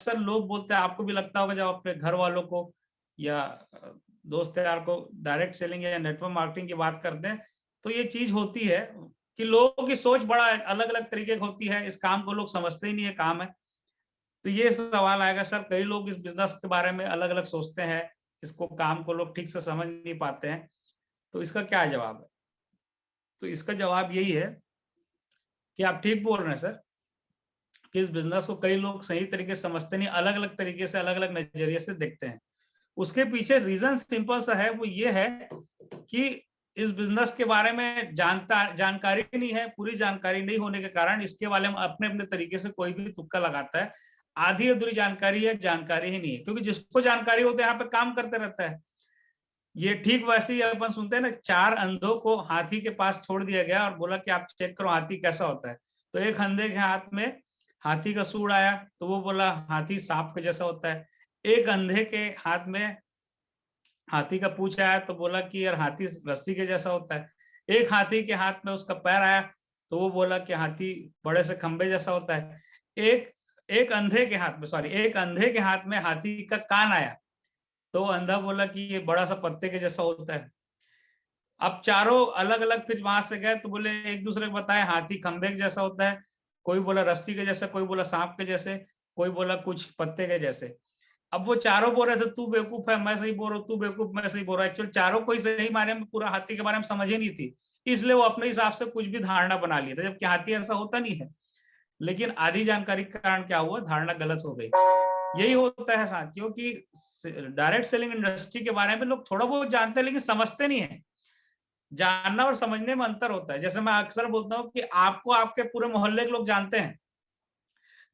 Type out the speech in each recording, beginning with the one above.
अक्सर लोग बोलते हैं, आपको भी लगता होगा जब अपने घर वालों को या दोस्त यार को डायरेक्ट सेलिंग या नेटवर्क मार्केटिंग की बात करते हैं, तो ये चीज़ होती है कि लोगों की सोच बड़ा अलग-अलग तरीके की होती है, इस काम को लोग समझते ही नहीं है काम है। तो ये सवाल आएगा सर, कई लोग इस बिज़नेस के बारे में अलग-अलग सोचते हैं, इसको काम को लोग ठीक से समझ नहीं पाते हैं, तो इसका क्या जवाब है? तो इसका जवाब यही है कि आप ठीक बोल रहे हैं सर, कि इस बिज़नेस को कई लोग सही तरीके से समझते नहीं, अलग-अलग तरीके से, अलग-अलग नज़रिए से देखते हैं। उसके पीछे रीज़न सिंपल सा है, वो ये है कि इस बिज़नेस के बारे में जानकारी नहीं है, पूरी जानकारी नहीं होने के कारण इसके बारे में अपने-अपने तरीके से कोई भी तुक्का लगाता है। आधी-अधूरी जानकारी है, जानकारी ही नहीं है, क्योंकि जिसको जानकारी हो तो यहाँ पे काम करते रहता है। ये ठीक वैसे ही अपन सुनते हैं ना, 4 अंधों को हाथी के पास छोड़ दिया गया और बोला कि आप चेक करो हाथी कैसा होता है। तो एक अंधे के हाथ में हाथी का सूंड आया, तो वो बोला हाथी साँप के जैसा होता है। एक अंधे के हाथ में हाथी का पूँछ आया तो बोला कि यार हाथी रस्सी के जैसा होता है। एक हाथी के हाथ में उसका पैर आया, तो वो बोला कि हाथी बड़े से खंभे जैसा होता है। एक एक अंधे के हाथ में एक अंधे के हाथ में हाथी का कान आया, तो वो अंधा बोला कि ये बड़ा-सा पत्ते के जैसा होता है। अब चारों अलग-अलग फिर वहाँ से गए तो बोले एक-दूसरे को बताएँ हाथी खंभे के जैसा होता है, कोई बोला रस्सी के जैसा, कोई बोला साँप के जैसे, कोई बोला कुछ पत्ते के जैसे। अब वो चारों बोल रहे थे तू बेवकूफ है, मैं सही बोल रहा हूँ, तू बेवकूफ, मैं सही बोल रहा हूँ। एक्चुअली चारों को ही सही मायने में पूरा हाथी के बारे में समझ ही नहीं थी। इसलिए वो अपने हिसाब से कुछ भी धारणा बना लिए थे, जबकि हाथी ऐसा होता नहीं है। लेकिन आधी जानकारी के कारण क्या हुआ, धारणा गलत हो गई। यही होता है साथियों कि डायरेक्ट सेलिंग इंडस्ट्री के बारे में लोग थोड़ा बहुत जानते हैं लेकिन समझते नहीं है। जानना और समझने में अंतर होता है। जैसे मैं अक्सर बोलता हूँ कि आपको आपके पूरे मोहल्ले के लोग जानते हैं,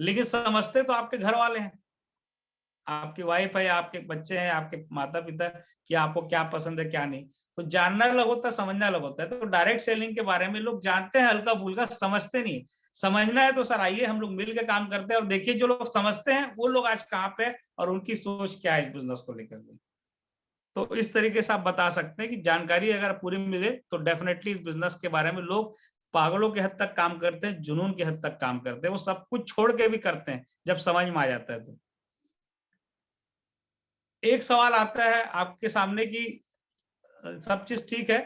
लेकिन समझते तो आपके घर वाले हैं। आपकी वाइफ है या आपके बच्चे हैं, आपके माता-पिता कि आपको क्या पसंद है, क्या नहीं। तो जानना अलग होता है, समझना अलग होता है। तो डायरेक्ट सेलिंग के बारे में लोग जानते हैं हल्का-फुल्का, समझते नहीं। समझना है तो सर आइए हम लोग मिल के काम करते हैं और देखिए जो लोग समझते हैं, वो लोग आज कहाँ पे हैं और उनकी सोच क्या है इस बिज़नेस को लेकर के। तो इस तरीके से आप बता सकते हैं कि जानकारी अगर पूरी मिले, तो डेफ़िनेटली इस बिज़नेस के बारे में लोग पागलों की हद तक काम करते हैं, जुनून की हद तक काम करते हैं। वो सब कुछ छोड़ के भी करते हैं, जब समझ में आ जाता है तो। एक सवाल आता है आपके सामने कि सब चीज़ ठीक है,